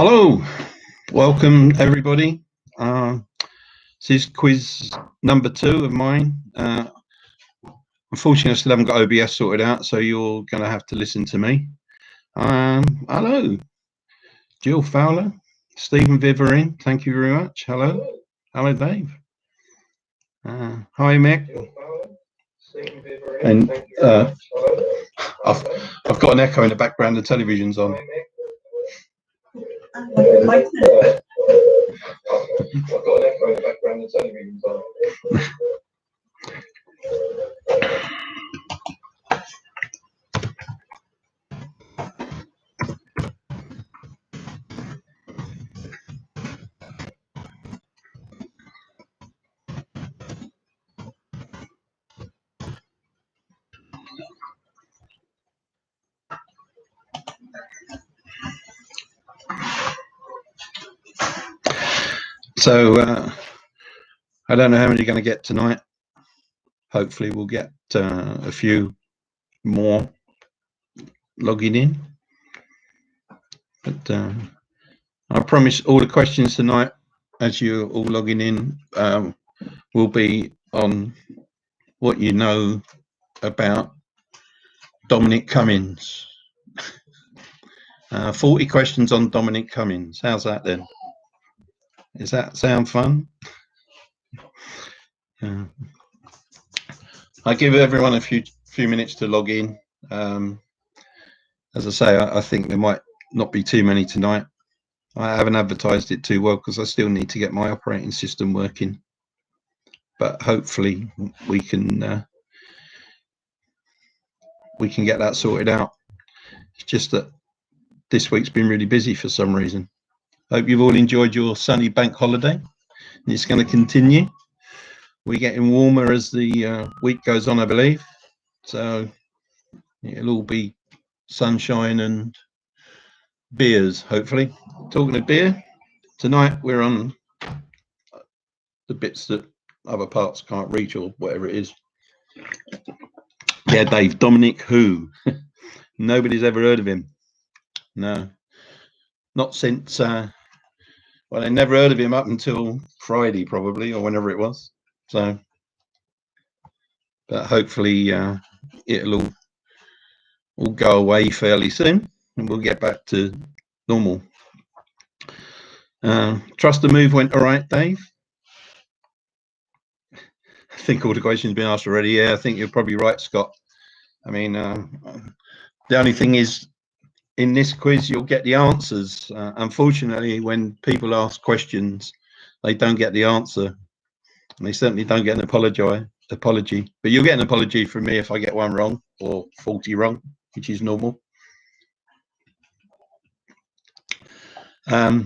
Hello, welcome everybody. This is quiz number 2 of mine. Unfortunately, I still haven't got OBS sorted out, so you're going to have to listen to me. Hello, Jill Fowler, Stephen Viverin, thank you very much. Hello, hello Dave. Hi Mick. And I've got an echo in the background, the television's on. I've got an echo in the background, the television's on. So I don't know how many you're going to get tonight. Hopefully we'll get a few more logging in. But I promise all the questions tonight, as you're all logging in, will be on what you know about Dominic Cummings. 40 questions on Dominic Cummings. How's that then? Does that sound fun? I give everyone a few minutes to log in. As I say, I think there might not be too many tonight. I haven't advertised it too well because I still need to get my operating system working. But hopefully we can get that sorted out. It's just that this week's been really busy for some reason. Hope you've all enjoyed your sunny bank holiday. It's going to continue. We're getting warmer as the week goes on, I believe. So it'll all be sunshine and beers, hopefully. Talking of beer, tonight we're on the bits that other parts can't reach or whatever it is. Yeah, Dave, Dominic who? Nobody's ever heard of him. No, not since, well, I never heard of him up until Friday probably, or whenever it was. So, but hopefully it'll all go away fairly soon and we'll get back to normal. Trust the move went all right, Dave? I think all the questions have been asked already. Yeah, I think you're probably right, Scott. I mean, the only thing is, in this quiz, you'll get the answers. Unfortunately, when people ask questions, they don't get the answer. And they certainly don't get an apology. But you'll get an apology from me if I get one wrong or 40 wrong, which is normal. Yeah,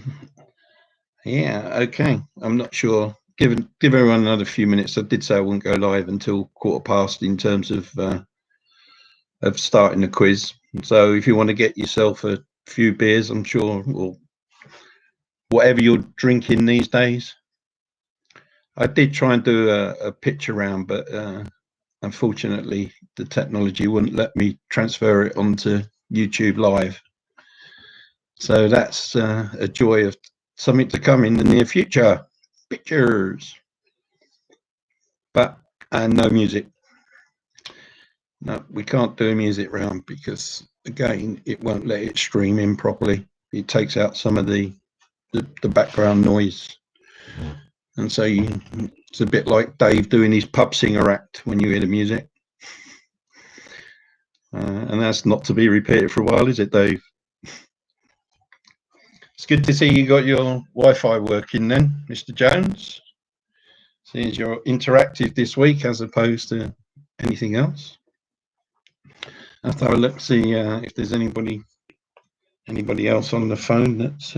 okay. I'm not sure. Give everyone another few minutes. I did say I wouldn't go live until 1:15 in terms of starting the quiz. So if you want to get yourself a few beers, I'm sure, or whatever you're drinking these days. I did try and do a pitch around, but unfortunately the technology wouldn't let me transfer it onto YouTube Live. So that's a joy of something to come in the near future. Pictures, but no music. No, we can't do a music round because again it won't let it stream in properly. It takes out some of the background noise, and so it's a bit like Dave doing his pub singer act when you hear the music, and that's not to be repeated for a while, is it, Dave? It's good to see you got your Wi-Fi working then, Mr. Jones. Seems you're interactive this week as opposed to anything else. I'll have to have a look, see if there's anybody else on the phone that's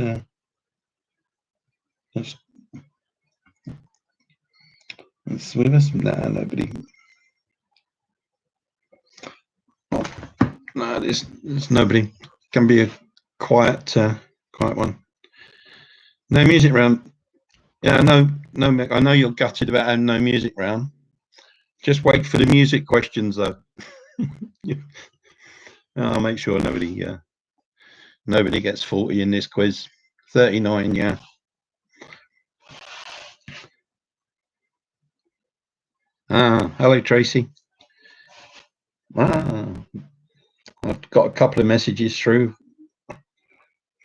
with us. Nah, nobody. Oh, no, there's nobody. Can be a quiet one. No music round. Yeah, no, Mick. I know you're gutted about having no music round. Just wait for the music questions, though. I'll make sure nobody gets 40 in this quiz. 39, yeah. Hello, Tracy. I've got a couple of messages through.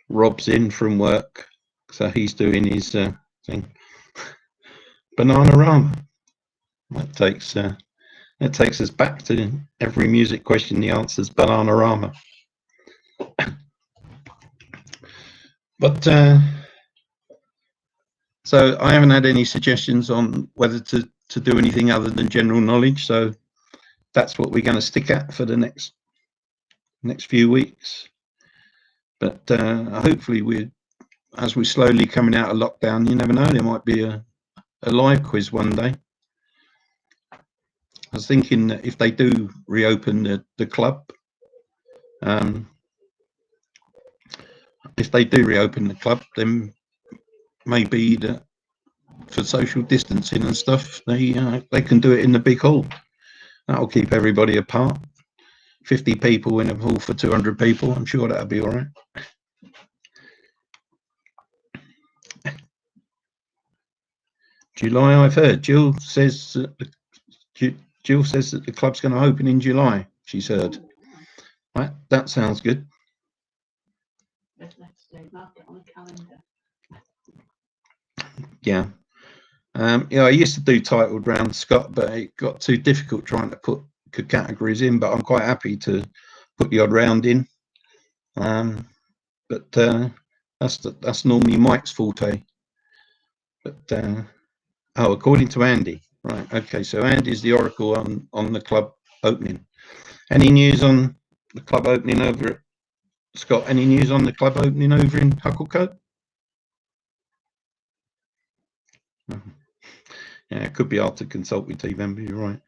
Rob's in from work, so he's doing his thing. Bananarama. That takes us back to every music question. The answer's Bananarama. But so I haven't had any suggestions on whether to do anything other than general knowledge. So that's what we're going to stick at for the next few weeks. But hopefully as we're slowly coming out of lockdown, you never know, there might be a live quiz one day. I was thinking that if they do reopen the club, then maybe for social distancing and stuff, they can do it in the big hall. That'll keep everybody apart. 50 people in a hall for 200 people. I'm sure that'll be all right. July, I've heard. Jill says that the club's going to open in July. She's heard. Right, that sounds good. Yeah. I used to do titled round, Scott, but it got too difficult trying to put categories in. But I'm quite happy to put the odd round in. But that's normally Mike's forte. But according to Andy, right? Okay, so Andy's the oracle on the club opening. Any news on the club opening over at Scott? Any news on the club opening over in Hucklecote? Yeah, it could be hard to consult with T-Member, you're right.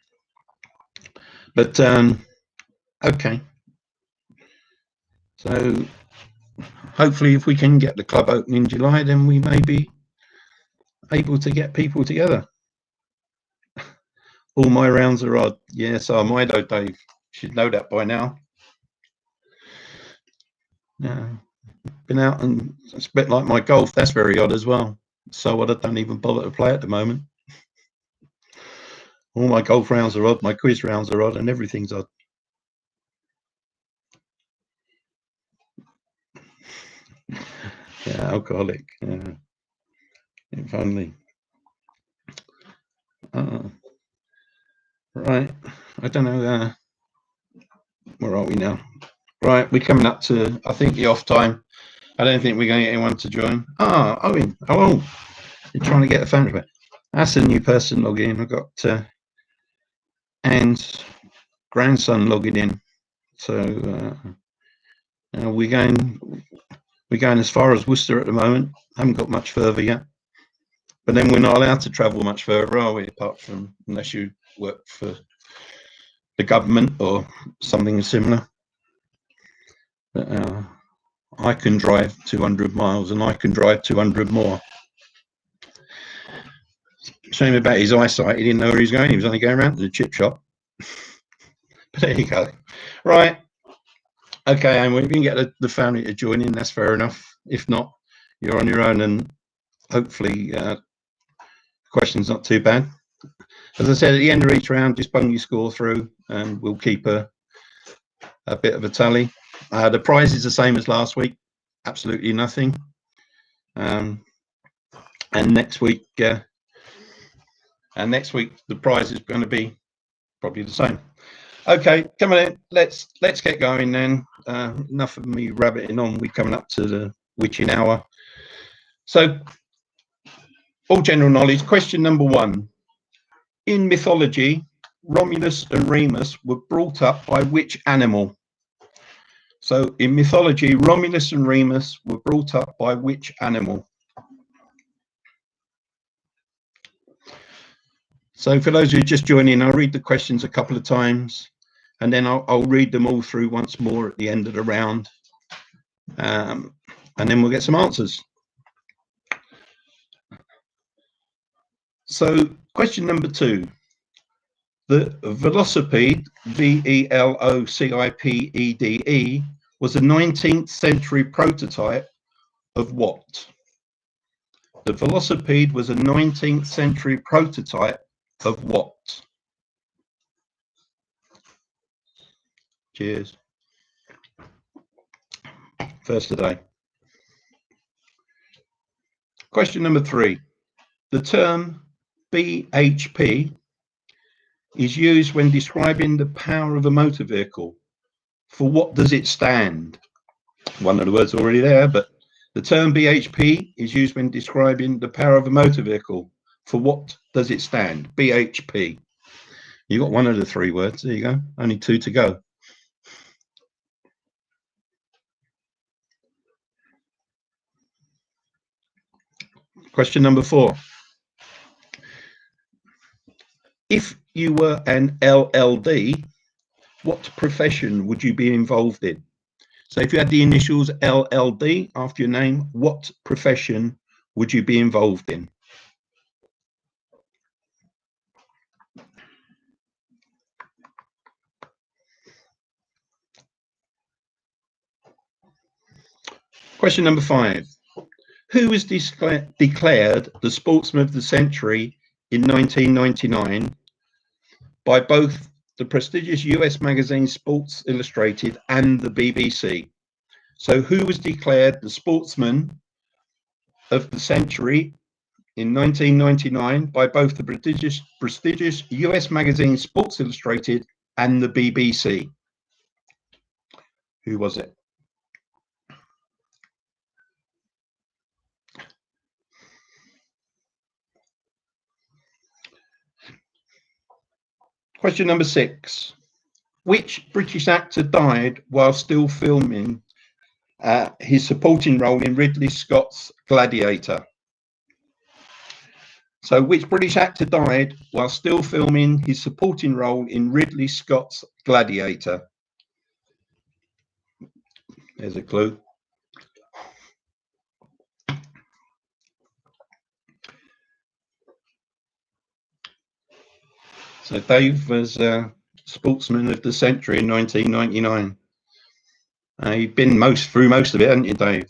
But okay. So hopefully if we can get the club open in July, then we may be able to get people together. All my rounds are odd. Yes, I'm Mido, Dave. You should know that by now. Yeah. Been out, and it's a bit like my golf. That's very odd as well. So I don't even bother to play at the moment. All my golf rounds are odd, my quiz rounds are odd, and everything's odd. Yeah, alcoholic. Yeah. If only. Right. I don't know. Where are we now? Right, we're coming up to, I think, the off time. I don't think we're going to get anyone to join. Owen. Oh, you're trying to get a family back. That's a new person logging in. I've got Anne's grandson logging in. So we're going as far as Worcester at the moment. Haven't got much further yet. But then we're not allowed to travel much further, are we? Apart from unless you work for the government or something similar. But I can drive 200 miles and I can drive 200 more. Shame about his eyesight. He didn't know where he was going. He was only going around to the chip shop. But there you go. Right. Okay, and if you can get the family to join in, that's fair enough. If not, you're on your own, and hopefully the question's not too bad. As I said, at the end of each round, just bung your score through, and we'll keep a bit of a tally. The prize is the same as last week, absolutely nothing. And next week, the prize is going to be probably the same. Okay, come on in. Let's get going then. Enough of me rabbiting on. We're coming up to the witching hour. So, all general knowledge. Question number 1. In mythology, Romulus and Remus were brought up by which animal? So, in mythology, Romulus and Remus were brought up by which animal? So, for those who are just joining, I'll read the questions a couple of times, and then I'll read them all through once more at the end of the round, and then we'll get some answers. So, question number 2. The velocipede, velocipede, was a 19th century prototype of what? The velocipede was a 19th century prototype of what? Cheers. First today. Question number 3. The term bhp is used when describing the power of a motor vehicle. For what does it stand? One of the words already there, but the term bhp is used when describing the power of a motor vehicle. For what does it stand? bhp. You got one of the 3 words. There you go. Only 2 to go. Question number 4. If you were an LLD, what profession would you be involved in? So if you had the initials LLD after your name, what profession would you be involved in? Question number 5. Who was declared the Sportsman of the Century in 1999 by both the prestigious US magazine Sports Illustrated and the BBC? So who was declared the Sportsman of the Century in 1999 by both the prestigious US magazine Sports Illustrated and the BBC? Who was it? Question number 6. Which British actor died while still filming his supporting role in Ridley Scott's Gladiator? So which British actor died while still filming his supporting role in Ridley Scott's Gladiator? There's a clue. So Dave was Sportsman of the Century in 1999. You've been through most of it, haven't you, Dave?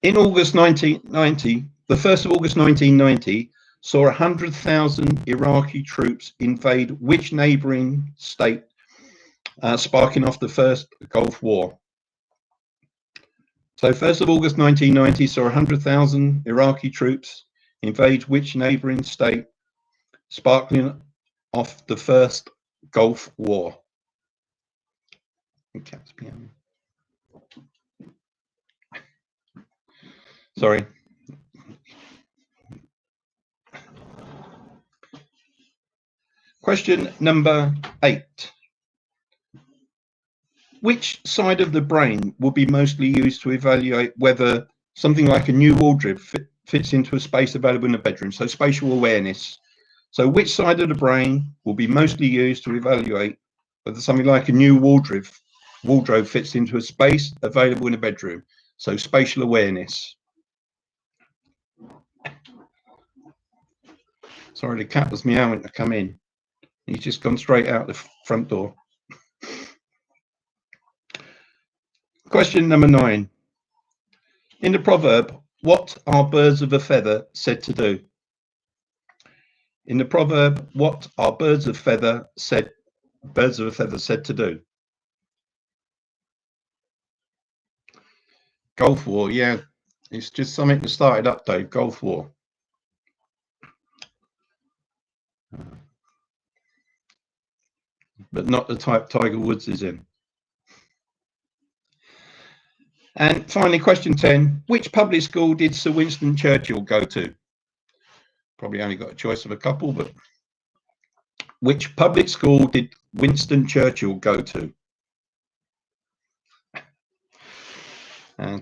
In August 1990, the 1st of August 1990, saw 100,000 Iraqi troops invade which neighbouring state, sparking off the First Gulf War? So 1st of August 1990 saw 100,000 Iraqi troops invade which neighbouring state, sparking off the First Gulf War? Sorry. Question number 8. Which side of the brain will be mostly used to evaluate whether something like a new wardrobe fits into a space available in a bedroom? So spatial awareness. So which side of the brain will be mostly used to evaluate whether something like a new wardrobe fits into a space available in a bedroom? So spatial awareness. Sorry, the cat was meowing to come in. He's just gone straight out the front door. Question number 9. In the proverb, what are birds of a feather said to do? In the proverb, what are birds of a feather said to do? Gulf War, yeah. It's just something that started up, Dave. Gulf War. But not the type Tiger Woods is in. And finally, question 10. Which public school did Sir Winston Churchill go to? Probably only got a choice of a couple, but which public school did Winston Churchill go to? Yeah,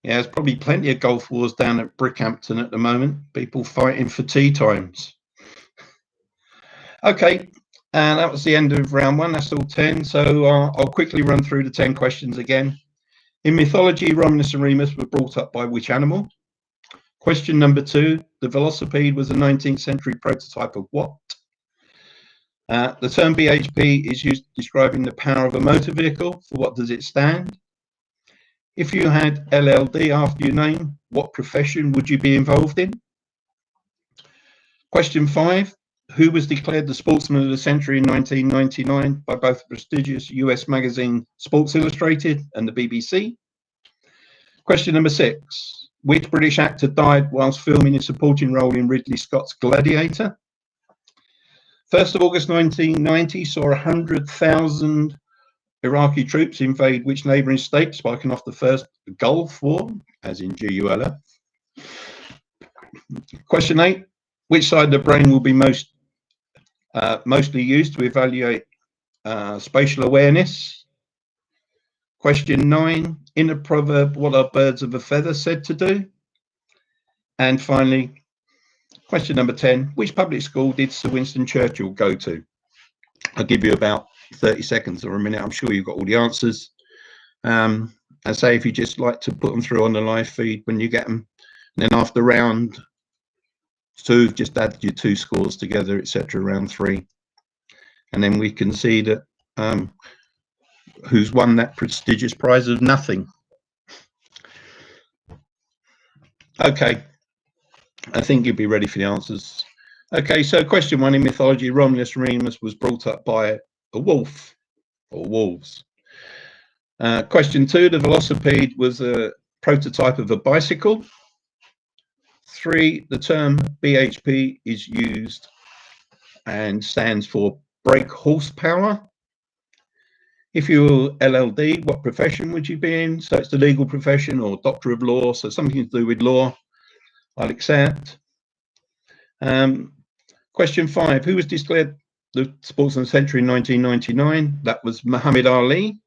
there's probably plenty of Gulf Wars down at Brickhampton at the moment. People fighting for tea times. Okay, and that was the end of round 1. That's all 10. So I'll quickly run through the 10 questions again. In mythology, Romulus and Remus were brought up by which animal? Question number 2, the velocipede was a 19th century prototype of what? The term BHP is used describing the power of a motor vehicle. For what does it stand? If you had LLD after your name, what profession would you be involved in? Question 5. Who was declared the Sportsman of the Century in 1999 by both the prestigious US magazine Sports Illustrated and the BBC? Question number 6. Which British actor died whilst filming a supporting role in Ridley Scott's Gladiator? 1st of August 1990 saw 100,000 Iraqi troops invade which neighbouring state, sparking off the first Gulf War, as in GULF. Question 8. Which side of the brain will be mostly used to evaluate spatial awareness? Question 9. In a proverb, what are birds of a feather said to do? And finally, question number 10. Which public school did Sir Winston Churchill go to? I'll give you about 30 seconds or a minute. I'm sure you've got all the answers. I say if you just like to put them through on the live feed when you get them. And then after round 2, just add your 2 scores together, etc. Round 3. And then we can see that who's won that prestigious prize of nothing. Okay, I think you'll be ready for the answers. Okay, so question 1. In mythology, Romulus and Remus was brought up by a wolf or wolves. Question 2. The velocipede was a prototype of a bicycle. 3. The term BHP is used and stands for brake horsepower. If you were LLD, what profession would you be in? So it's the legal profession or doctor of law, so something to do with law. I'll accept. Question 5. Who was declared the Sportsman of the Century in 1999? That was Muhammad Ali.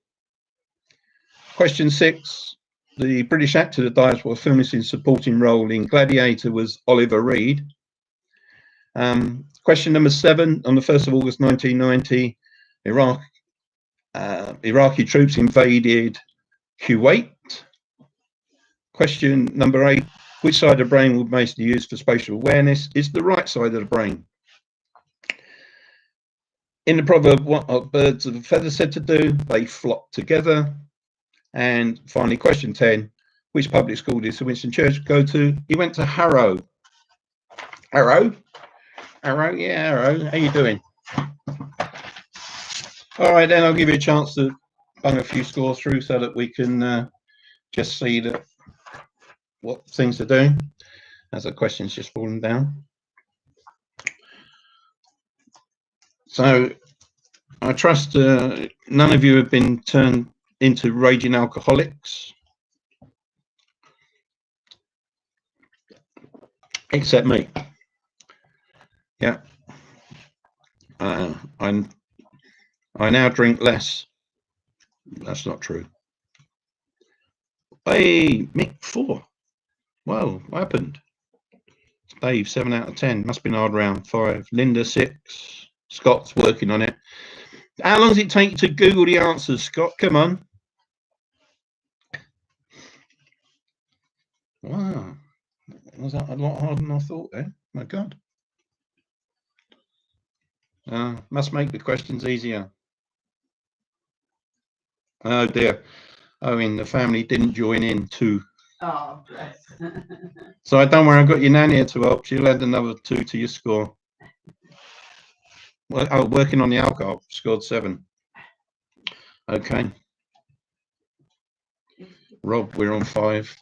Question 6. The British actor that died while filming his supporting role in Gladiator was Oliver Reed. Question number 7. On the 1st of August 1990, Iraqi troops invaded Kuwait. Question number 8. Which side of the brain will mostly used for spatial awareness? Is the right side of the brain. In the proverb, what are birds of a feather said to do? They flock together. And finally, question 10. Which public school did Sir Winston Churchill go to? He went to Harrow. Harrow? Harrow? Yeah, Harrow. How you doing? All right, then I'll give you a chance to bung a few scores through so that we can just see that what things are doing as the question's just fallen down. So I trust none of you have been turned into raging alcoholics, except me. Yeah, I now drink less. That's not true. Hey, Mick 4. Well, what happened? Dave 7 out of 10. Must be an hard round. 5. Linda 6. Scott's working on it. How long does it take to Google the answers, Scott? Come on. Wow. Was that a lot harder than I thought then? My God. Must make the questions easier. Oh dear. Oh, and the family didn't join in too. Oh, bless. So don't worry, I've got your nan here to help. She'll add another 2 to your score. Well, oh, working on the alcohol, scored 7. Okay. Rob, we're on 5.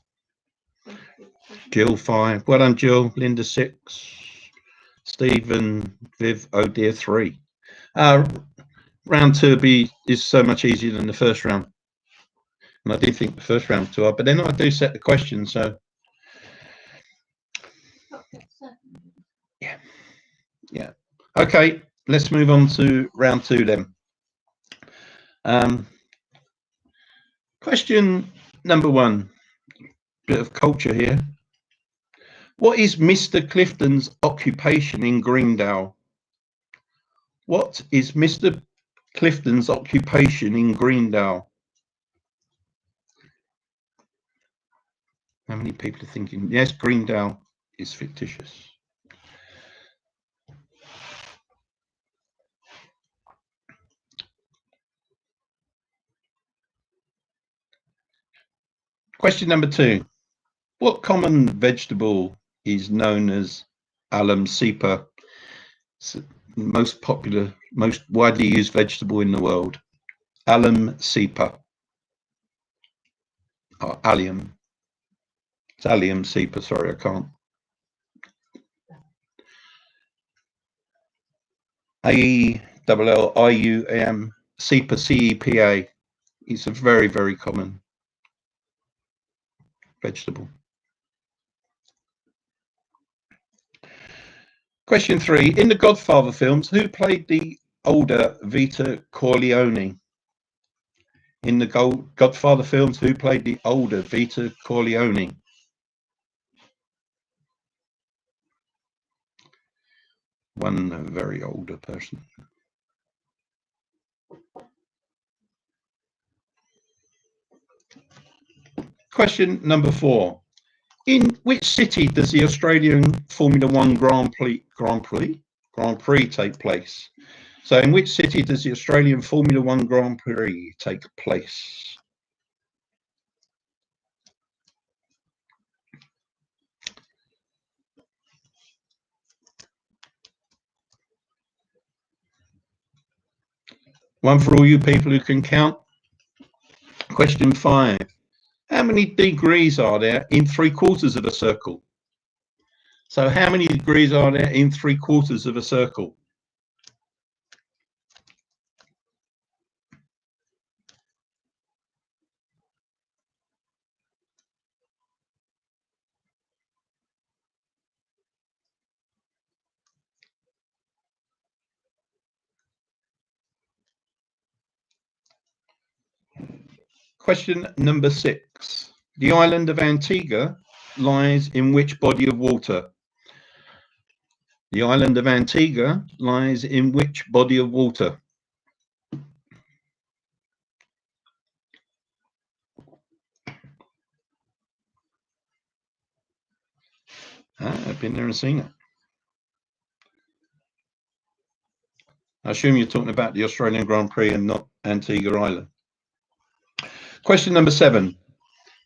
Jill 5. Well done, Jill. Linda 6. Stephen, Viv, oh dear, 3. Round 2 is so much easier than the first round. And I do think the first round was too hard, but then I do set the question, so yeah. Okay, let's move on to round 2 then. Question number 1. Bit of culture here. What is Mr. Clifton's occupation in Greendale? What is Mr. Clifton's occupation in Greendale? How many people are thinking, yes, Greendale is fictitious? Question number 2. What common vegetable is known as alum cepa? It's the most popular, most widely used vegetable in the world. Alum cepa. Or allium. It's allium cepa, sorry, I can't. ALLIUM cepa, CEPA. It's a very, very common vegetable. Question 3. In the Godfather films, who played the older Vito Corleone? In the Godfather films, who played the older Vito Corleone? One very older person. Question number 4. In which city does the Australian Formula One Grand Prix take place? So in which city does the Australian Formula One Grand Prix take place? One for all you people who can count. Question 5. How many degrees are there in 3/4 of a circle? So how many degrees are there in 3/4 of a circle? Question number 6. The island of Antigua lies in which body of water? The island of Antigua lies in which body of water? I've been there and seen it. I assume you're talking about the Australian Grand Prix and not Antigua Island. Question number 7.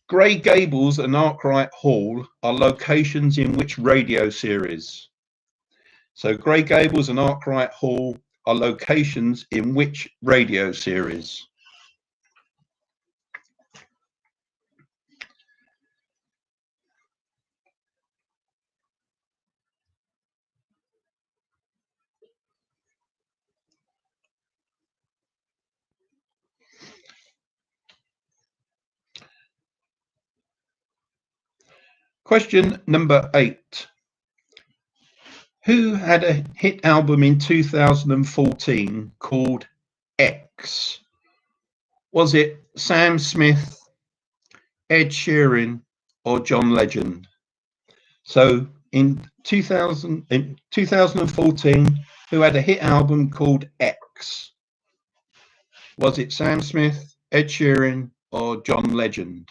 Grey Gables and Arkwright Hall are locations in which radio series? So Grey Gables and Arkwright Hall are locations in which radio series? Question number 8. Who had a hit album in 2014 called X? Was it Sam Smith, Ed Sheeran, or John Legend? So in 2014, who had a hit album called X? Was it Sam Smith, Ed Sheeran, or John Legend?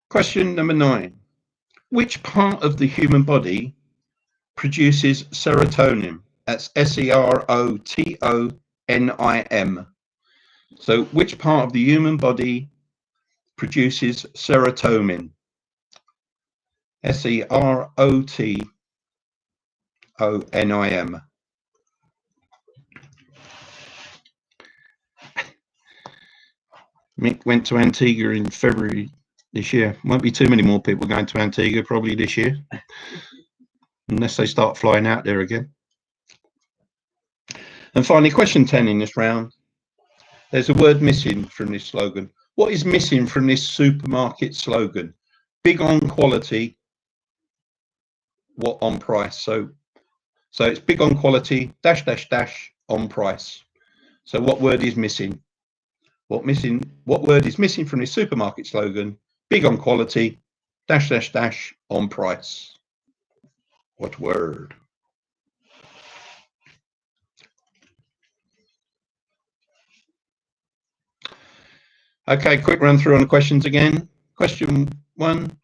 Question number 9. Which part of the human body produces serotonin? That's serotonin. So which part of the human body produces serotonin? serotonin. Mick went to Antigua in February this year. Won't be too many more people going to Antigua probably this year, unless they start flying out there again. And finally, question 10 in this round. There's a word missing from this slogan. What is missing from this supermarket slogan? Big on quality, what on price? So it's big on quality, dash, dash, dash, on price. So what word is missing? What word is missing from this supermarket slogan? Big on quality, dash, dash, dash, on price. What word? Okay, quick run through on the questions again. Question 1,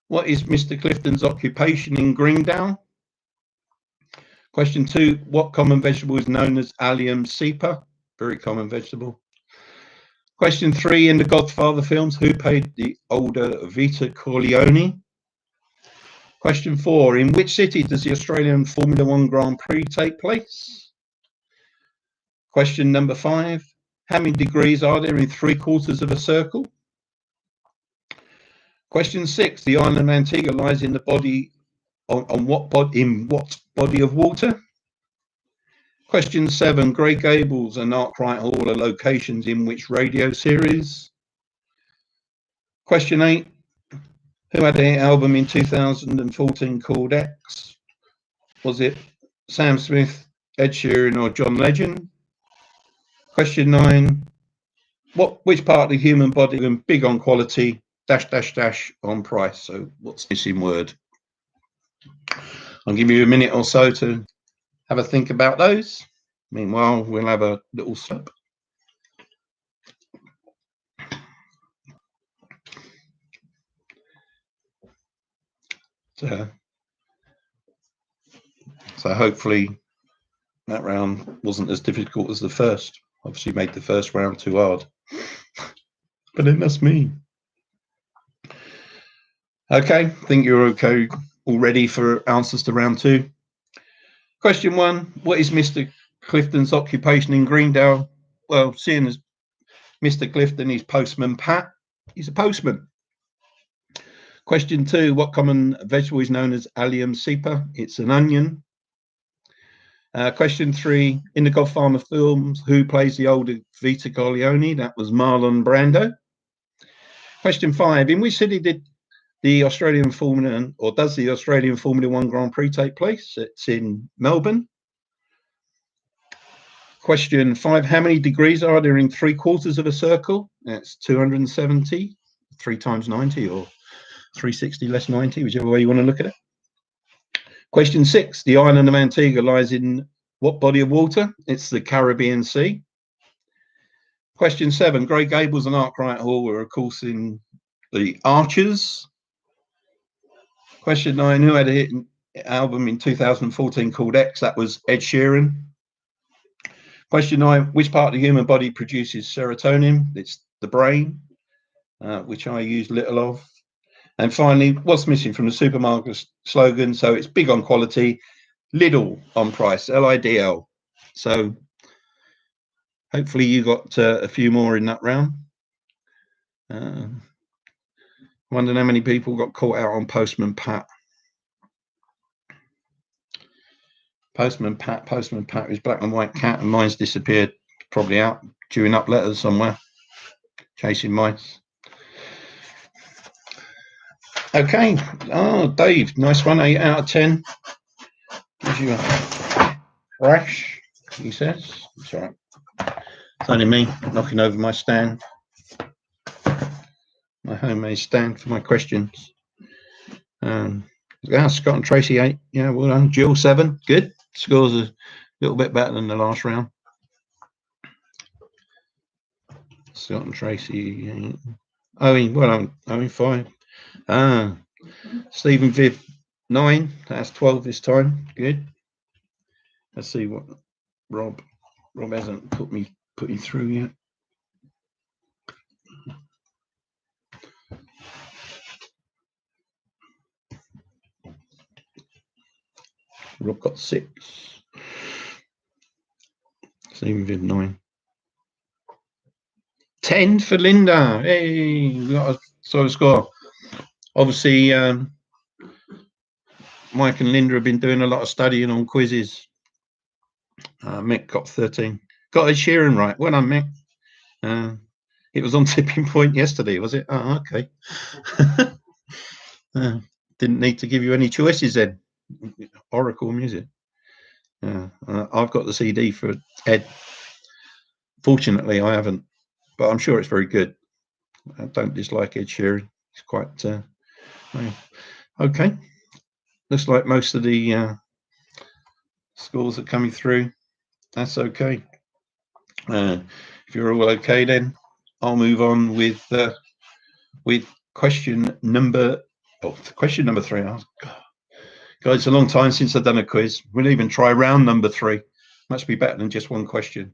what is Mr. Clifton's occupation in Greendale? Question 2, what common vegetable is known as Allium cepa? Very common vegetable. Question 3, in the Godfather films, who played the older Vito Corleone? Question 4, in which city does the Australian Formula One Grand Prix take place? Question number 5, how many degrees are there in 3/4 of a circle? Question 6, the island of Antigua lies in the body in what body of water? Question 7, Grey Gables and Arkwright Hall are locations in which radio series? Question 8, who had an album in 2014 called X? Was it Sam Smith, Ed Sheeran or John Legend? Question 9, which part of the human body is big on quality, -- on price? So what's the missing word? I'll give you a minute or so to have a think about those. Meanwhile, we'll have a little sip. So hopefully that round wasn't as difficult as the first. Obviously made the first round too hard. But then that's me. Okay, I think you're okay, all ready for answers to round 2. Question 1, what is Mr. Clifton's occupation in Greendale? Well, seeing as Mr. Clifton is Postman Pat, he's a postman. Question 2, what common vegetable is known as Allium cepa? It's an onion. Question 3, in the Godfather films, who plays the older Vito Corleone? That was Marlon Brando. Question 5, in which city did the Australian Formula, or does the Australian Formula One Grand Prix take place? It's in Melbourne. Question 5, how many degrees are there in 3/4 of a circle? That's 270, 3 times 90, or 360 less 90, whichever way you want to look at it. Question 6, the island of Antigua lies in what body of water? It's the Caribbean Sea. Question 7, Grey Gables and Arkwright Hall were, of course, in the Archers. Question 9, who had a hit album in 2014 called X? That was Ed Sheeran. Question 9, which part of the human body produces serotonin? It's the brain, which I use little of. And finally, what's missing from the supermarket slogan? So it's big on quality, little on price, LIDL. So hopefully you got a few more in that round. Wondering how many people got caught out on Postman Pat. Postman Pat is black and white cat, and mine's disappeared, probably out chewing up letters somewhere, chasing mice. Okay, oh Dave, nice one, 8 out of 10. Gives you a rash, he says. It's all right. It's only me knocking over my stand, my homemade stand for my questions. Scott and Tracy 8. Yeah, well done. Jill 7. Good. Scores a little bit better than the last round. Scott and Tracy. Owen, well done. Owen 5. Stephen Viv 9. That's 12 this time. Good. Let's see what Rob hasn't put me through yet. Rob got 6. Stephen Viv 9. 10 for Linda. Hey, we got a solid score. Obviously, Mike and Linda have been doing a lot of studying on quizzes. Mick got 13. Got Ed Sheeran right. Well done, Mick. It was on Tipping Point yesterday, was it? Oh, okay. Didn't need to give you any choices then. Oracle music. I've got the CD for Ed. Fortunately, I haven't, but I'm sure it's very good. I don't dislike Ed Sheeran. It's quite okay. Looks like most of the scores are coming through. That's okay. If you're all okay, then I'll move on with question number 3. I've Guys, it's a long time since I've done a quiz. We'll even try round number 3. Must be better than just one question.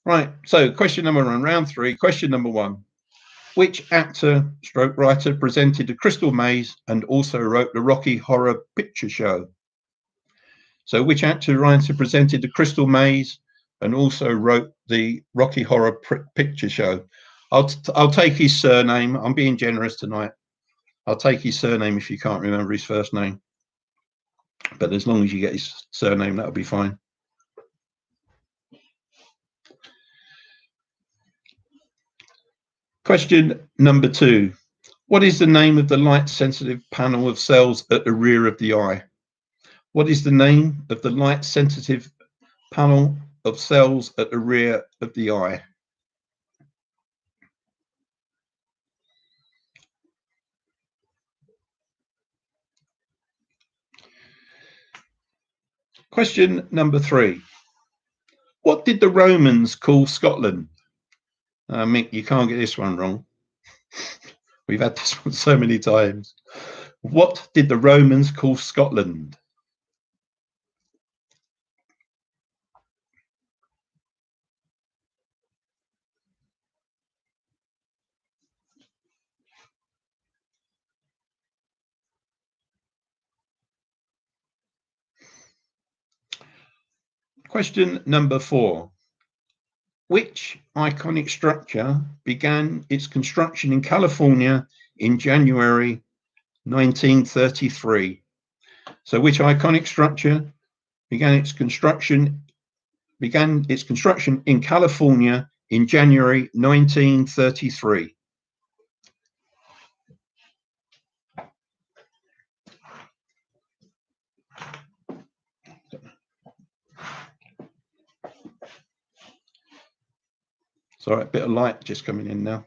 Right, so question number 1, round 3, question number 1. Which actor stroke writer presented the Crystal Maze and also wrote the Rocky Horror Picture Show? So which actor writer presented the Crystal Maze and also wrote the Rocky Horror Picture Show? I'll take his surname. I'm being generous tonight. I'll take his surname if you can't remember his first name. But as long as you get his surname, that'll be fine. Question number 2. What is the name of the light-sensitive panel of cells at the rear of the eye? What is the name of the light-sensitive panel of cells at the rear of the eye? Question number 3. What did the Romans call Scotland? Mick, you can't get this one wrong. We've had this one so many times. What did the Romans call Scotland? Question number 4. Which iconic structure began its construction in California in January 1933? So which iconic structure began its construction in California in January 1933? Sorry, a bit of light just coming in now.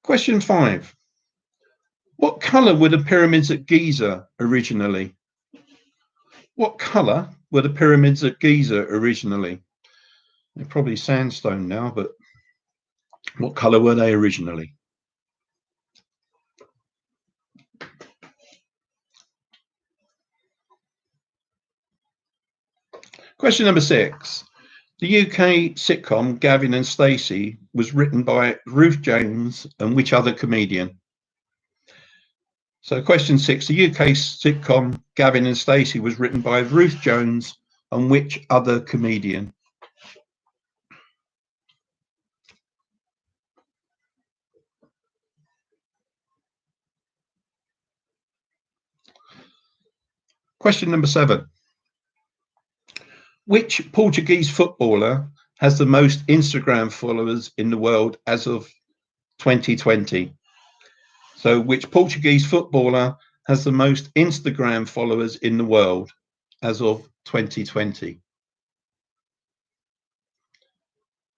Question 5. What colour were the pyramids at Giza originally? What colour were the pyramids at Giza originally? They're probably sandstone now, but what colour were they originally? Question number 6. The UK sitcom Gavin and Stacey was written by Ruth Jones and which other comedian? So question 6, the UK sitcom Gavin and Stacey was written by Ruth Jones and which other comedian? Question number 7. Which Portuguese footballer has the most Instagram followers in the world as of 2020? So which Portuguese footballer has the most Instagram followers in the world as of 2020?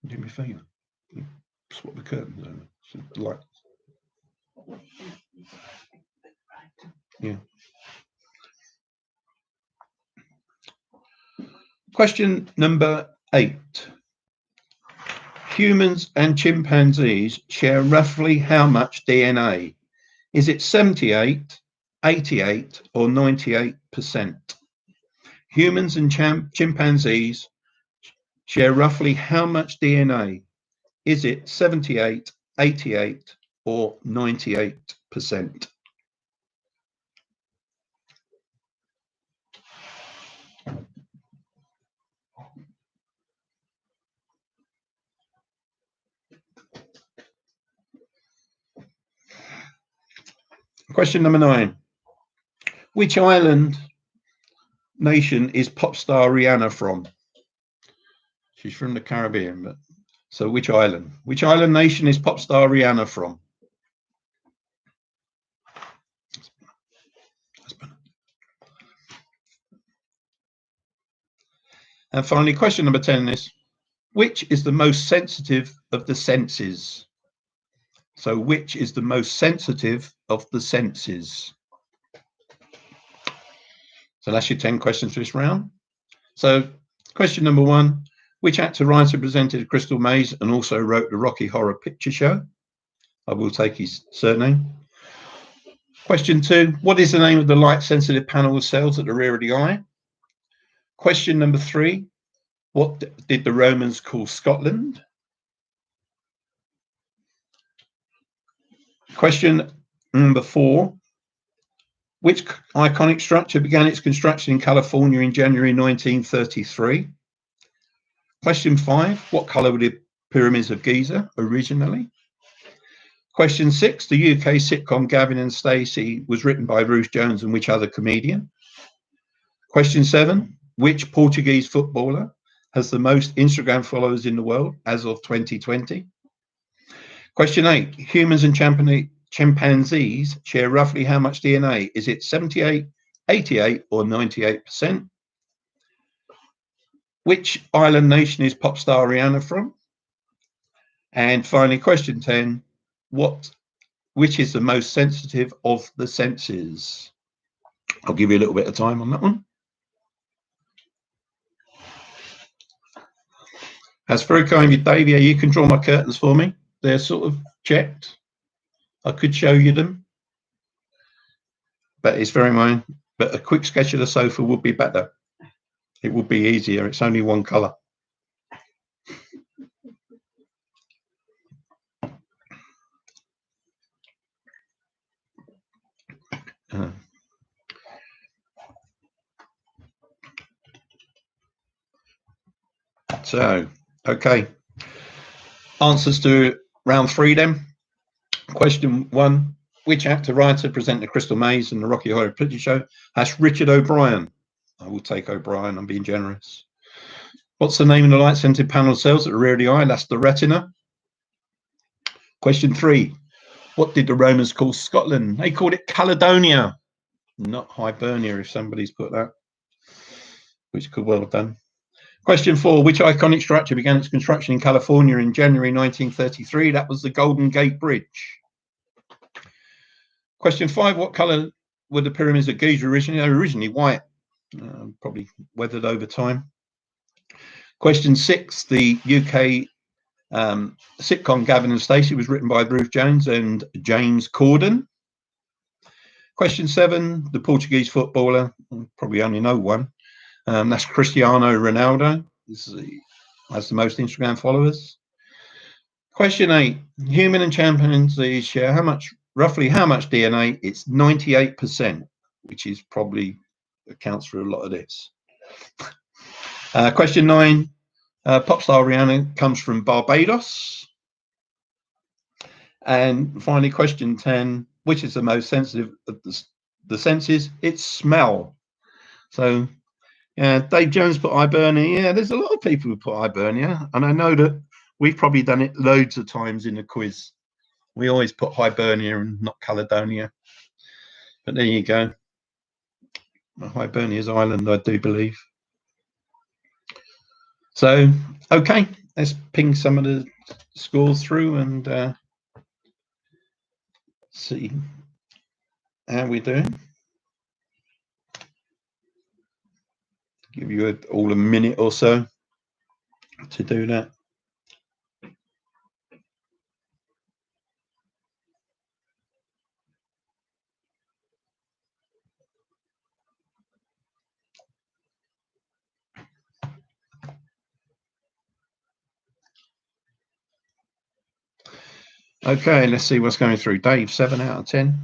Do me a favour. Swap the curtains over. Light. Yeah. Question number 8. Humans and chimpanzees share roughly how much DNA? Is it 78, 88, or 98%? Humans and chimpanzees share roughly how much DNA? Is it 78, 88, or 98%? Question number 9. Which island nation is pop star Rihanna from? She's from the Caribbean, but so which island? Which island nation is pop star Rihanna from? And finally, question number 10 is, which is the most sensitive of the senses? So which is the most sensitive of the senses? So that's your 10 questions for this round. So question number 1, which actor writer presented Crystal Maze and also wrote the Rocky Horror Picture Show? I will take his surname. Question 2, what is the name of the light-sensitive panel of cells at the rear of the eye? Question number 3, what did the Romans call Scotland? Question number 4, which iconic structure began its construction in California in January 1933? Question 5, what colour were the pyramids of Giza originally? Question 6, the UK sitcom Gavin and Stacey was written by Ruth Jones and which other comedian? Question 7, which Portuguese footballer has the most Instagram followers in the world as of 2020? Question 8, humans and chimpanzees share roughly how much DNA? Is it 78, 88 or 98%? Which island nation is pop star Rihanna from? And finally, question 10, which is the most sensitive of the senses? I'll give you a little bit of time on that one. That's very kind of you, Dave. Yeah, you can draw my curtains for me. They're sort of checked. I could show you them, but it's very mine. But a quick sketch of the sofa would be better. It would be easier. It's only one colour. So, okay. Answers to round 3 then. Question 1, which actor writer presented the Crystal Maze and the Rocky Horror Picture Show? That's Richard O'Brien. I will take O'Brien, I'm being generous. What's the name of the light-sensitive panel of cells at the rear of the eye? That's the retina. Question 3, what did the Romans call Scotland? They called it Caledonia, not Hibernia, if somebody's put that, which could well have done. Question 4, which iconic structure began its construction in California in January 1933? That was the Golden Gate Bridge. Question 5, what colour were the pyramids of Giza originally? They were originally white, probably weathered over time. Question 6, the UK sitcom Gavin and Stacey was written by Ruth Jones and James Corden. Question 7, the Portuguese footballer, probably only know one. That's Cristiano Ronaldo. Has the most Instagram followers. Question 8, human and chimpanzees share roughly how much DNA? It's 98%, which is probably accounts for a lot of this. Question 9, pop star Rihanna comes from Barbados. And finally, question 10, which is the most sensitive of the senses? It's smell. So, yeah, Dave Jones put Hibernia. Yeah, there's a lot of people who put Hibernia, and I know that we've probably done it loads of times in the quiz. We always put Hibernia and not Caledonia. But there you go. Hibernia's island, I do believe. So, okay, let's ping some of the scores through and see how we're doing. Give you all a minute or so to do that. Okay, let's see what's going through. Dave, 7 out of 10.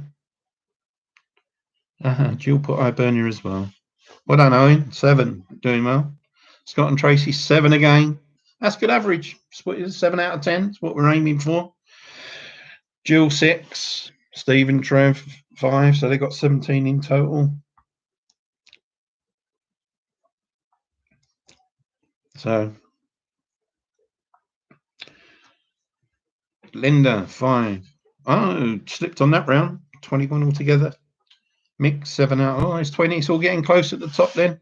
Jill put Hibernia as well. Well done, Owen. 7, doing well. Scott and Tracy, 7 again. That's good average. 7 out of 10. That's what we're aiming for. Jill, 6. Stephen, Trev, 5. So they got 17 in total. So Linda, 5. Oh, slipped on that round. 21 altogether. Mick, 7 out. Oh, it's 20. It's all getting close at the top then.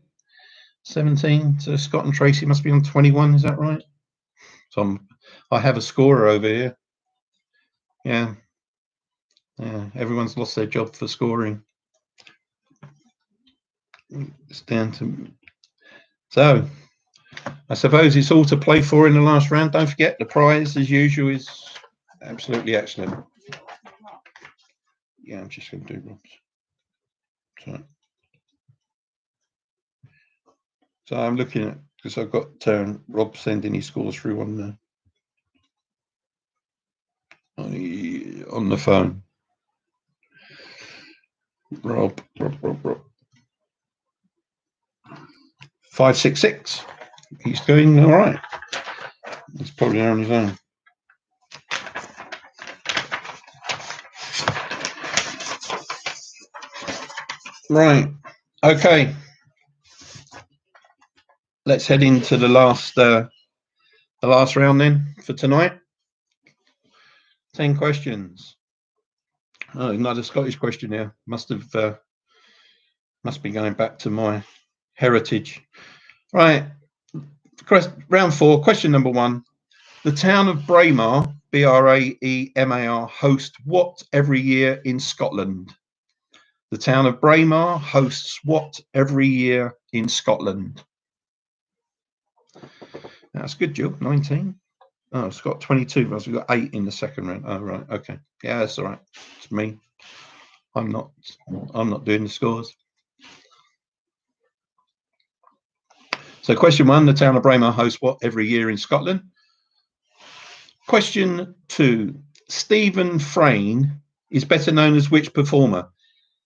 17. So Scott and Tracy must be on 21. Is that right? So I have a scorer over here. Yeah. Yeah. Everyone's lost their job for scoring. It's down to. So I suppose it's all to play for in the last round. Don't forget the prize, as usual, is absolutely excellent. Yeah, I'm just going to do Rob's. So I'm looking at, because I've got Rob sending his scores through on the phone. Rob. 566. He's doing all right. He's probably on his own. Right. Okay. Let's head into the last round then for tonight. 10 questions. Oh, another Scottish question here. Must be going back to my heritage. Right. Round 4. Question number 1. The town of Braemar, Braemar, hosts what every year in Scotland? The town of Braemar hosts what every year in Scotland? That's good, Jill. 19. Oh, it's got 22. We've got 8 in the second round. Oh, right. Okay. Yeah, that's all right. It's me. I'm not doing the scores. So question 1, the town of Braemar hosts what every year in Scotland? Question 2, Stephen Frayne is better known as which performer?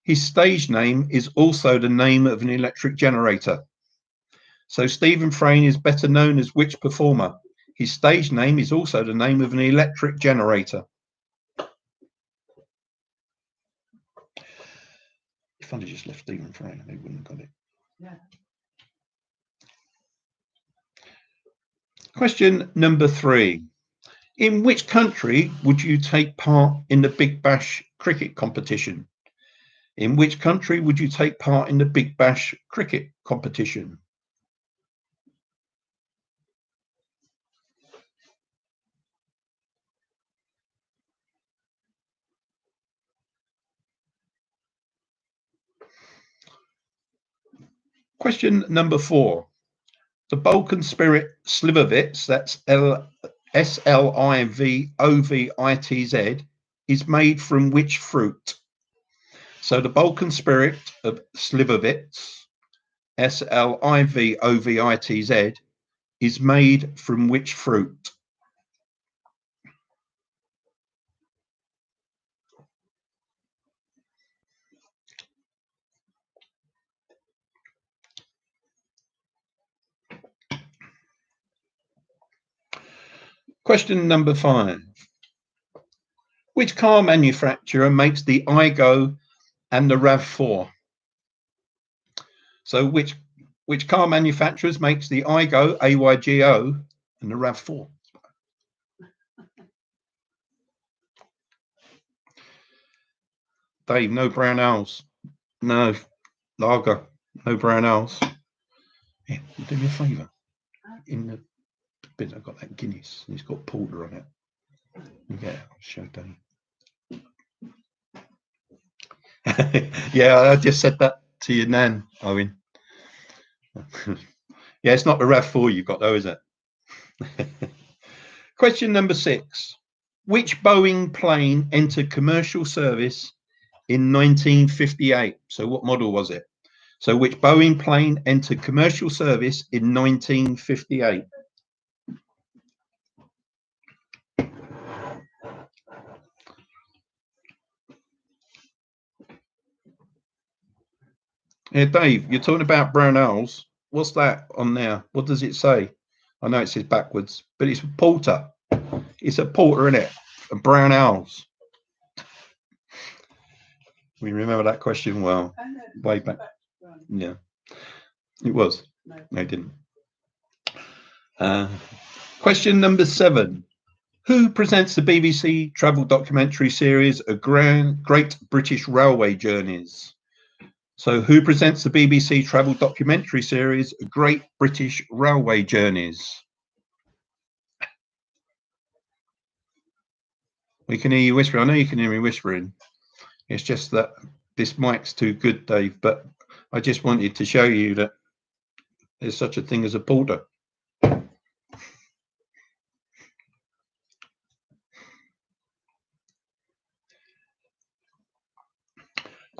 His stage name is also the name of an electric generator. So Stephen Frayne is better known as which performer? His stage name is also the name of an electric generator. If I'd just left Stephen Frayne, they wouldn't have got it. Yeah. Question number 3. In which country would you take part in the Big Bash cricket competition? In which country would you take part in the Big Bash cricket competition? Question number 4. The Balkan spirit slivovitz, that's Slivovitz, is made from which fruit? So the Balkan spirit of slivovitz, Slivovitz, is made from which fruit? Question number 5. Which car manufacturer makes the Igo and the RAV4? So which car manufacturers makes the Igo, AYGO, and the RAV4? Dave, no brown owls. No lager, no brown owls. Yeah, do me a favour. In the bit I've got that Guinness, and it's got porter on it. Yeah, I'll show Dave. Yeah, I just said that to your nan, Owen. Yeah, it's not the RAV4 you've got though, is it? Question number 6. Which Boeing plane entered commercial service in 1958? So what model was it? So which Boeing plane entered commercial service in 1958? Yeah, Dave, you're talking about brown owls. What's that on there? What does it say? I know it says backwards, but it's a porter. It's a porter, isn't it? And brown owls. We remember that question well. Way back. Yeah, it was. No, it didn't. Question number 7. Who presents the BBC travel documentary series A Great British Railway Journeys? So who presents the BBC travel documentary series A Great British Railway Journeys? We can hear you whispering. I know you can hear me whispering. It's just that this mic's too good, Dave, but I just wanted to show you that there's such a thing as a porter.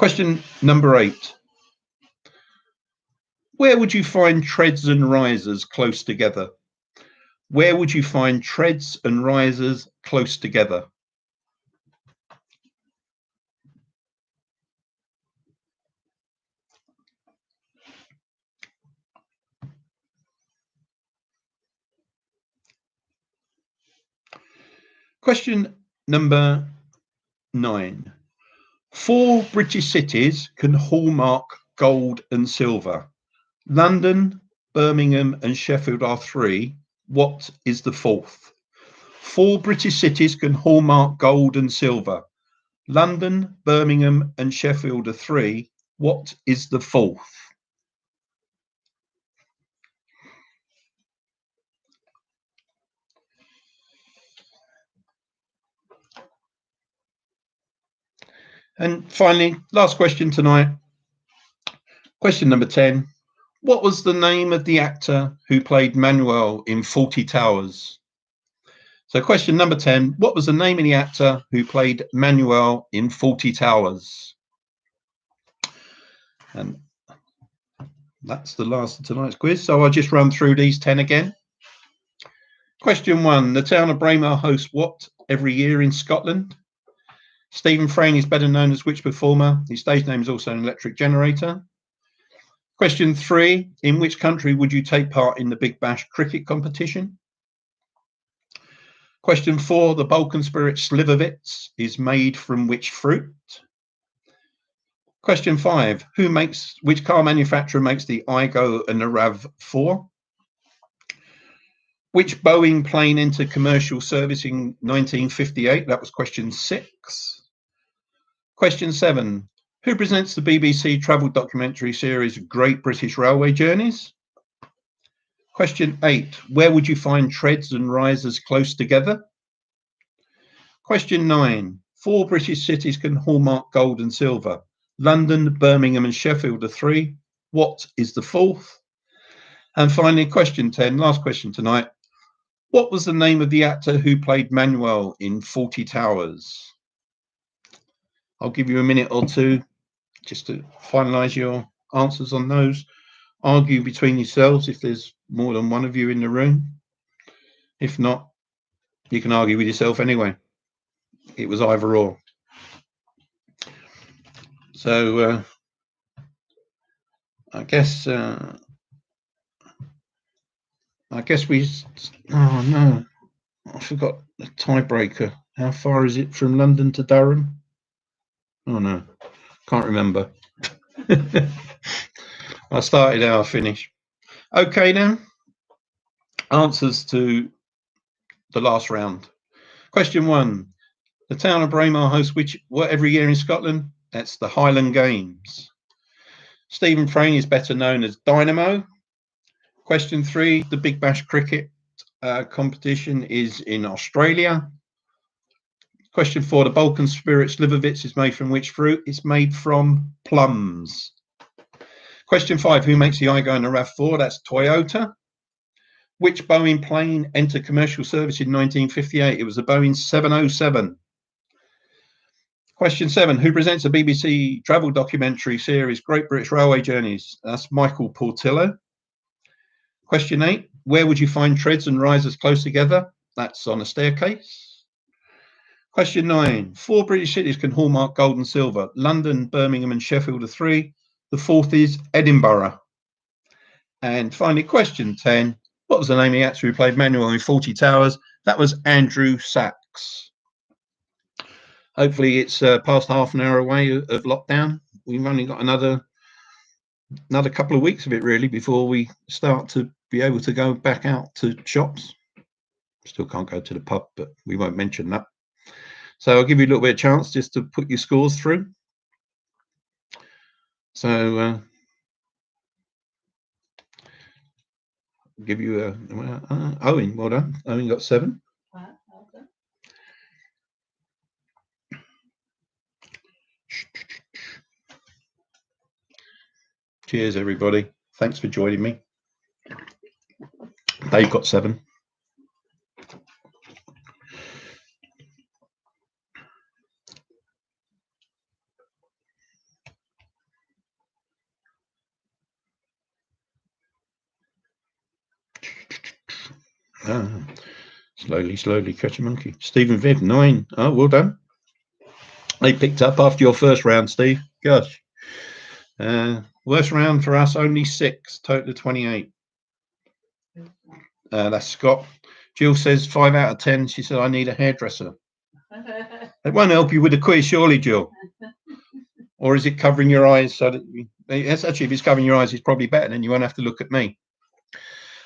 Question number 8. Where would you find treads and risers close together? Where would you find treads and risers close together? Question number 9. 4 British cities can hallmark gold and silver. London, Birmingham and Sheffield are 3. What is the 4th? 4 British cities can hallmark gold and silver. London, Birmingham and Sheffield are 3. What is the 4th? And finally, last question tonight. Question number 10. What was the name of the actor who played Manuel in Fawlty Towers? So question number 10. What was the name of the actor who played Manuel in Fawlty Towers? And that's the last of tonight's quiz. So I'll just run through these 10 again. Question 1. The town of Braemar hosts what every year in Scotland? Stephen Frayne is better known as which performer? His stage name is also an electric generator. Question 3. In which country would you take part in the Big Bash cricket competition? Question 4. The Balkan spirit Slivovitz is made from which fruit? Question 5. Which car manufacturer makes the Igo and the RAV4? Which Boeing plane entered commercial service in 1958? That was question 6. Question 7. Who presents the BBC travel documentary series Great British Railway Journeys? Question 8. Where would you find treads and risers close together? Question 9. 4 British cities can hallmark gold and silver. London, Birmingham and Sheffield are 3. What is the 4th? And finally, question 10, last question tonight. What was the name of the actor who played Manuel in Fawlty Towers? I'll give you a minute or two just to finalise your answers on those. Argue between yourselves if there's more than one of you in the room. If not, you can argue with yourself anyway. It was either or. So I guess we. Oh no, I forgot the tiebreaker. How far is it from London to Durham? Oh no, can't remember. I started how I finished. Okay now. Answers to the last round. Question 1. The town of Braemar hosts what every year in Scotland? That's the Highland Games. Stephen Frayne is better known as Dynamo. Question 3. The Big Bash cricket competition is in Australia. Question 4. The Balkan spirit Slivovitz is made from which fruit? It's made from plums. Question 5. Who makes the Igo and the RAV4? That's Toyota. Which Boeing plane entered commercial service in 1958? It was the Boeing 707. Question 7. Who presents a BBC travel documentary series Great British Railway Journeys? That's Michael Portillo. Question 8. Where would you find treads and risers close together? That's on a staircase. Question 9. 4 British cities can hallmark gold and silver. London, Birmingham and Sheffield are 3. The 4th is Edinburgh. And finally, question 10. What was the name of the actor who played Manuel in Fawlty Towers? That was Andrew Sachs. Hopefully it's past half an hour away of lockdown. We've only got another couple of weeks of it really before we start to be able to go back out to shops. Still can't go to the pub, but we won't mention that. So I'll give you a little bit of chance just to put your scores through. So give you a Owen, well done. Owen got 7. Cheers, everybody. Thanks for joining me. Dave got 7. Slowly catch a monkey. Stephen Viv, 9. Oh, well done. They picked up after your first round, Steve. Gosh. Worst round for us, only 6, total of 28. That's Scott. Jill says 5 out of 10. She said, I need a hairdresser. It won't help you with the quiz, surely, Jill. Or is it covering your eyes? So that it's actually, if it's covering your eyes, it's probably better. Then you won't have to look at me.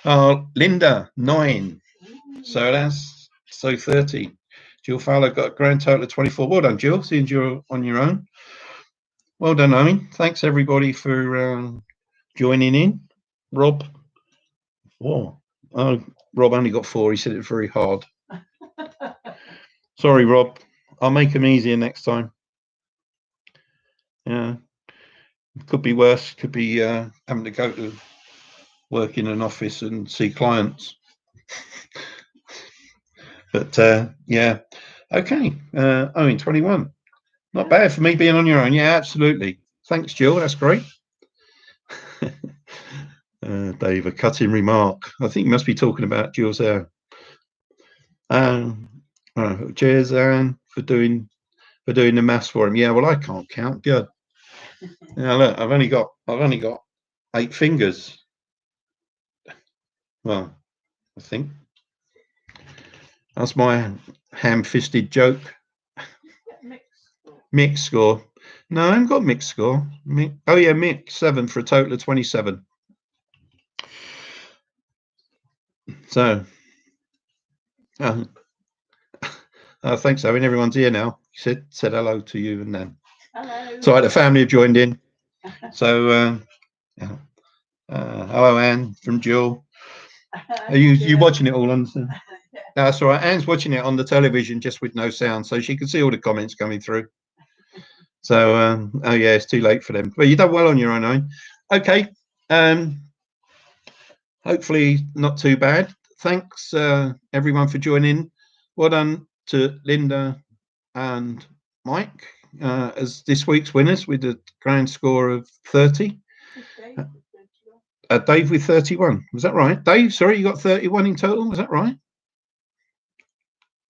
Linda, 9. So that's 30. Jill Fowler got a grand total of 24. Well done, Jill. Seeing you're on your own. Well done, Owen. Thanks everybody for joining in. Rob. Oh, Rob only got 4. He said it very hard. Sorry, Rob. I'll make them easier next time. Yeah. Could be worse. Could be having to go to work in an office and see clients. But yeah. Okay. Owen, 21. Not bad for me being on your own. Yeah, absolutely. Thanks, Jill. That's great. Dave, a cutting remark. I think you must be talking about Jill's hair. Cheers, Anne, for doing the maths for him. Yeah, well, I can't count. Good. Now look, I've only got 8 fingers. Well, I think that's my ham-fisted joke. Mixed score. No, I haven't got mixed score. Oh yeah, mixed 7 for a total of 27. So, thanks, Owen. Everyone's here now. Said hello to you and then. Hello. So the family have joined in. So, hello, Anne from Jill. Are you watching it all on? No, that's all right. Anne's watching it on the television just with no sound, so she can see all the comments coming through. So, oh yeah, it's too late for them. But you've done well on your own, Owen. Okay. Hopefully not too bad. Thanks everyone for joining. Well done to Linda and Mike as this week's winners with a grand score of 30. Dave with 31. Was that right? Dave, sorry, you got 31 in total. Was that right?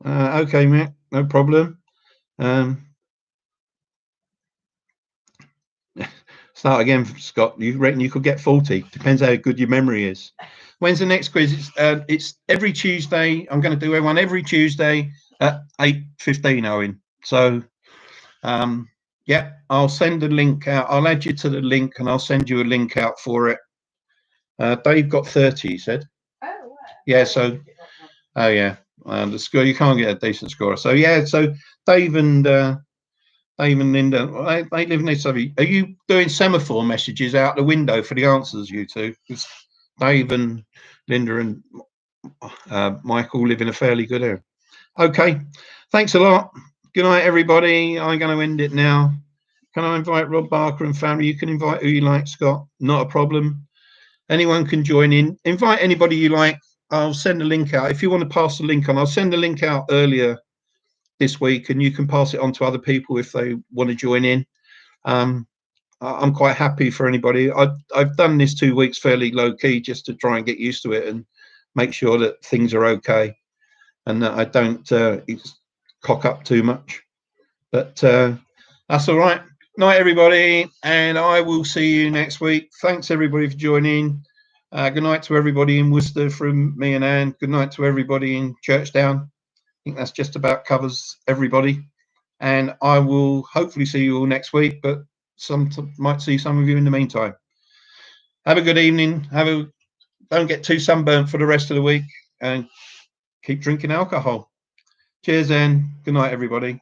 Okay, Matt, no problem. Start again, Scott. You reckon you could get 40? Depends how good your memory is. When's the next quiz? It's every Tuesday. I'm going to do one every Tuesday at 8:15, Owen. So, yeah, I'll send a link out. I'll add you to the link and I'll send you a link out for it. Dave got 30, he said. Oh, wow. Yeah, so, oh, yeah. The score, you can't get a decent score. So, yeah, so Dave and Linda, they live next to me. Are you doing semaphore messages out the window for the answers, you two? Because Dave and Linda and Michael live in a fairly good area. Okay, thanks a lot. Good night, everybody. I'm going to end it now. Can I invite Rob Barker and family? You can invite who you like, Scott. Not a problem. Anyone can join in. Invite anybody you like. I'll send a link out. If you want to pass the link on, I'll send the link out earlier this week and you can pass it on to other people if they want to join in. I'm quite happy for anybody. I've done this 2 weeks fairly low key just to try and get used to it and make sure that things are okay and that I don't cock up too much. But that's all right. Night, everybody, and I will see you next week. Thanks, everybody, for joining. Good night to everybody in Worcester from me and Anne. Good night to everybody in Churchdown. I think that's just about covers everybody. And I will hopefully see you all next week, but might see some of you in the meantime. Have a good evening. Don't get too sunburnt for the rest of the week and keep drinking alcohol. Cheers, Anne. Good night, everybody.